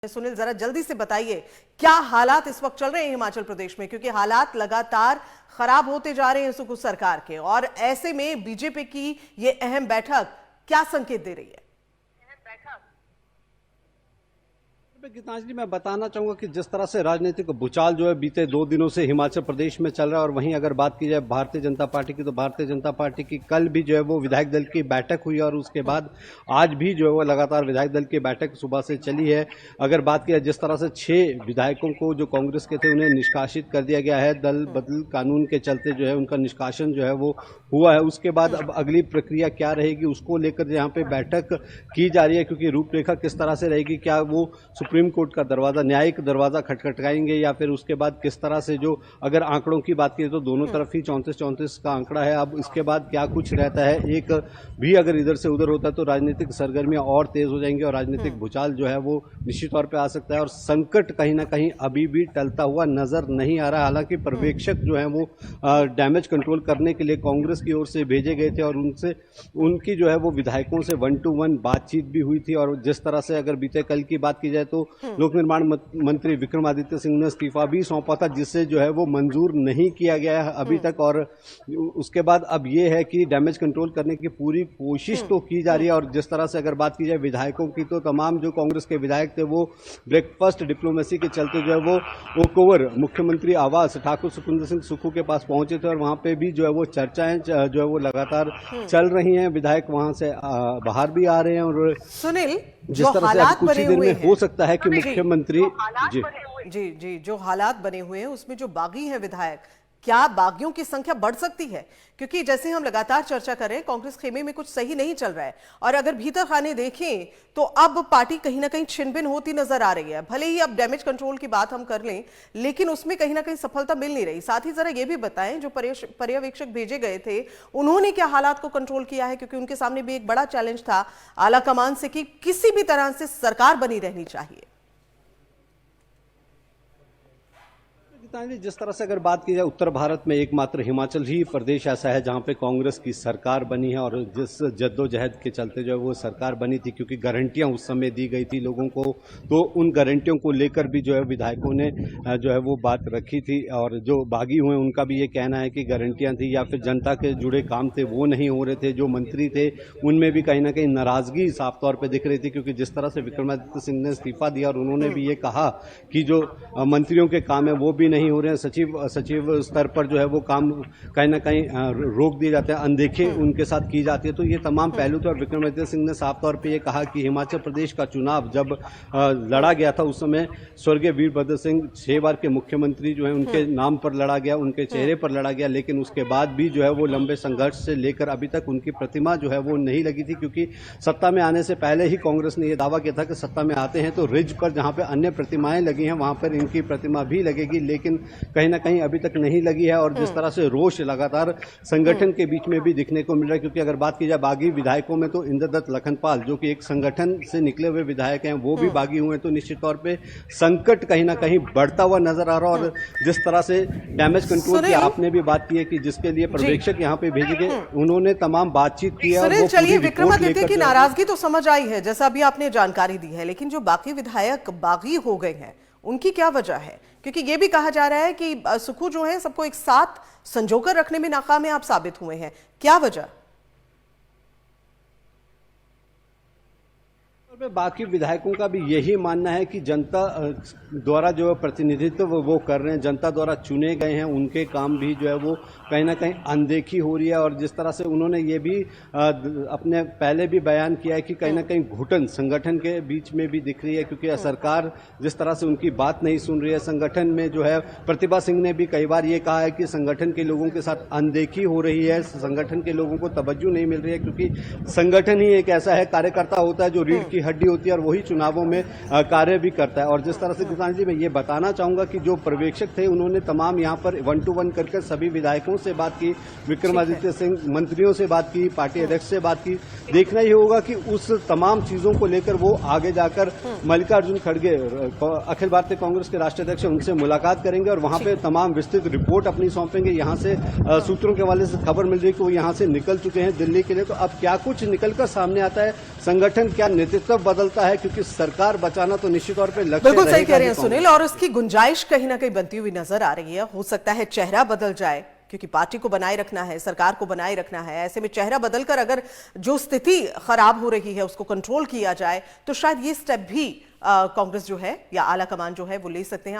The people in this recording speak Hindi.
सुनील, जरा जल्दी से बताइए क्या हालात इस वक्त चल रहे हैं हिमाचल प्रदेश में, क्योंकि हालात लगातार खराब होते जा रहे हैं सुकू सरकार के, और ऐसे में बीजेपी की ये अहम बैठक क्या संकेत दे रही है? गीतांजलि, मैं बताना चाहूंगा कि जिस तरह से राजनीतिक भूचाल जो है बीते 2 दिनों से हिमाचल प्रदेश में चल रहा है, और वहीं अगर बात की जाए भारतीय जनता पार्टी की, तो भारतीय जनता पार्टी की कल भी जो है वो विधायक दल की बैठक हुई, और उसके बाद आज भी जो है वो लगातार विधायक दल की बैठक सुबह से चली है। अगर बात की जाए जिस तरह से 6 विधायकों को जो कांग्रेस के थे उन्हें निष्कासित कर दिया गया है, दल बदल कानून के चलते जो है उनका निष्कासन जो है वो हुआ है। उसके बाद अब अगली प्रक्रिया क्या रहेगी उसको लेकर यहाँ पे बैठक की जा रही है, क्योंकि रूपरेखा किस तरह से रहेगी, क्या वो सुप्रीम कोर्ट का दरवाजा, न्यायिक दरवाजा खटखटाएंगे, या फिर उसके बाद किस तरह से, जो अगर आंकड़ों की बात की तो दोनों तरफ ही 34-34 का आंकड़ा है। अब इसके बाद क्या कुछ रहता है, एक भी अगर इधर से उधर होता है तो राजनीतिक सरगर्मियां और तेज हो जाएंगी और राजनीतिक भूचाल जो है वो निश्चित तौर पर आ सकता है, और संकट कहीं ना कहीं अभी भी टलता हुआ नजर नहीं आ रहा। हालांकि पर्यवेक्षक जो है वो डैमेज कंट्रोल करने के लिए कांग्रेस की ओर से भेजे गए थे, और उनकी जो है वो विधायकों से 1-to-1 बातचीत भी हुई थी। और जिस तरह से अगर बीते कल की बात की जाए तो लोक निर्माण मंत्री विक्रमादित्य सिंह ने इस्तीफा भी सौंपा था, जिससे जो है वो मंजूर नहीं किया गया है अभी तक। और उसके बाद अब ये है कि डैमेज कंट्रोल करने की पूरी कोशिश तो की जा रही है। और जिस तरह से अगर बात की जाए विधायकों की, तो तमाम जो कांग्रेस के विधायक थे वो ब्रेकफास्ट डिप्लोमेसी के चलते जो है वो ओकओवर मुख्यमंत्री आवास ठाकुर सुखविंदर सिंह सुक्खू के पास पहुंचे थे, और वहां पे भी जो है वो चर्चाएं जो है वो लगातार चल रही हैं। विधायक वहां से बाहर भी आ रहे हैं। और सुनील, जिस तरह से कुछ ही देर में हो सकता है कि मुख्यमंत्री जी जो हालात बने हुए हैं उसमें जो बागी हैं विधायक, क्या बागियों की संख्या बढ़ सकती है? क्योंकि जैसे हम लगातार चर्चा कर रहे हैं, कांग्रेस खेमे में कुछ सही नहीं चल रहा है, और अगर भीतर खाने देखें तो अब पार्टी कहीं ना कहीं छिनबिन होती नजर आ रही है। भले ही अब डैमेज कंट्रोल की बात हम कर लें, लेकिन उसमें कहीं ना कहीं सफलता मिल नहीं रही। साथ ही जरा ये भी बताएं, जो पर्यवेक्षक भेजे गए थे उन्होंने क्या हालात को कंट्रोल किया है? क्योंकि उनके सामने भी एक बड़ा चैलेंज था आला कमान से कि किसी भी तरह से सरकार बनी रहनी चाहिए। जिस तरह से अगर बात की जाए, उत्तर भारत में एकमात्र हिमाचल ही प्रदेश ऐसा है जहां पे कांग्रेस की सरकार बनी है, और जिस जद्दोजहद के चलते जो है वो सरकार बनी थी, क्योंकि गारंटियां उस समय दी गई थी लोगों को, तो उन गारंटियों को लेकर भी जो है विधायकों ने जो है वो बात रखी थी। और जो बागी हुए उनका भी ये कहना है कि गारंटियां थी या फिर जनता के जुड़े काम थे वो नहीं हो रहे थे। जो मंत्री थे उनमें भी कहीं ना कहीं नाराजगी साफ तौर पर दिख रही थी, क्योंकि जिस तरह से विक्रमादित्य सिंह ने इस्तीफा दिया और उन्होंने भी ये कहा कि जो मंत्रियों के काम है वो भी नहीं हो रहे हैं, सचिव स्तर पर जो है वो काम कहीं ना कहीं रोक दिए जाते हैं, अनदेखे उनके साथ की जाती है। तो ये तमाम पहलू थे, और विक्रमादित्य सिंह ने साफ तौर पे ये कहा कि हिमाचल प्रदेश का चुनाव जब लड़ा गया था उस समय स्वर्गीय वीरभद्र सिंह 6 बार के मुख्यमंत्री जो है उनके नाम पर लड़ा गया, उनके चेहरे पर लड़ा गया, लेकिन उसके बाद भी जो है वो लंबे संघर्ष से लेकर अभी तक उनकी प्रतिमा जो है वो नहीं लगी थी। क्योंकि सत्ता में आने से पहले ही कांग्रेस ने यह दावा किया था कि सत्ता में आते हैं तो रिज पर जहां पे अन्य प्रतिमाएं लगी हैं वहां पर इनकी प्रतिमा भी लगेगी, लेकिन कहीं ना कहीं अभी तक नहीं लगी है। और जिस तरह से रोष लगातार संगठन के बीच में भी दिखने को मिल रहा है, क्योंकि अगर बात की जाए बागी विधायकों में तो इंद्रदत्त लखनपाल जो कि एक संगठन से निकले हुए विधायक हैं वो भी बागी हुए, तो निश्चित तौर पे संकट कहीं ना कहीं बढ़ता हुआ नजर आ रहा है। और जिस तरह से डैमेज कंट्रोल की आपने भी बात की है कि जिसके लिए पर्यवेक्षक यहाँ पे भेजे गए, उन्होंने तमाम बातचीत की है। चलिए, विक्रमादित्य की नाराजगी तो समझ आई है जैसा अभी आपने जानकारी दी है, लेकिन जो बाकी विधायक बागी हो गए हैं उनकी क्या वजह है? क्योंकि यह भी कहा जा रहा है कि सुक्खू जो है सबको एक साथ संजोकर रखने में नाकामयाब साबित हुए हैं, क्या वजह? बाकी विधायकों का भी यही मानना है कि जनता द्वारा जो प्रतिनिधित्व वो कर रहे हैं, जनता द्वारा चुने गए हैं, उनके काम भी जो है वो कहीं ना कहीं अनदेखी हो रही है। और जिस तरह से उन्होंने ये भी अपने पहले भी बयान किया है कि कहीं ना कहीं घुटन संगठन के बीच में भी दिख रही है, क्योंकि सरकार जिस तरह से उनकी बात नहीं सुन रही है। संगठन में जो है प्रतिभा सिंह ने भी कई बार ये कहा है कि संगठन के लोगों के साथ अनदेखी हो रही है, संगठन के लोगों को तवज्जो नहीं मिल रही है, क्योंकि संगठन ही एक ऐसा है, कार्यकर्ता होता है जो रीढ़ की हड्डी होती है और वही चुनावों में कार्य भी करता है। और जिस तरह से गीतांजलि, मैं ये बताना चाहूंगा कि जो पर्यवेक्षक थे उन्होंने तमाम यहाँ पर 1-to-1 करके सभी विधायकों से बात की, विक्रमादित्य सिंह मंत्रियों से बात की, पार्टी अध्यक्ष से बात की। देखना ही होगा कि उस तमाम चीजों को लेकर वो आगे जाकर मल्लिकार्जुन खड़गे अखिल भारतीय कांग्रेस के राष्ट्रीय अध्यक्ष उनसे मुलाकात करेंगे और वहां पे तमाम विस्तृत रिपोर्ट अपनी सौंपेंगे। यहाँ से सूत्रों के हवाले से खबर मिल रही है कि वो यहाँ से निकल चुके हैं दिल्ली के लिए। तो अब क्या कुछ निकलकर सामने आता है, संगठन क्या नेतृत्व बदलता है, क्योंकि सरकार बचाना तो निश्चित तौर पे लक्ष्य बिल्कुल सही रहेगा कह रहे ही हैं सुनील, और उसकी गुंजाइश कहीं ना कहीं बनती हुई नजर आ रही है। हो सकता है चेहरा बदल जाए, क्योंकि पार्टी को बनाए रखना है, सरकार को बनाए रखना है। ऐसे में चेहरा बदलकर अगर जो स्थिति खराब हो रही है उसको कंट्रोल किया जाए तो शायद ये स्टेप भी कांग्रेस जो है या आला कमान जो है वो ले सकते हैं।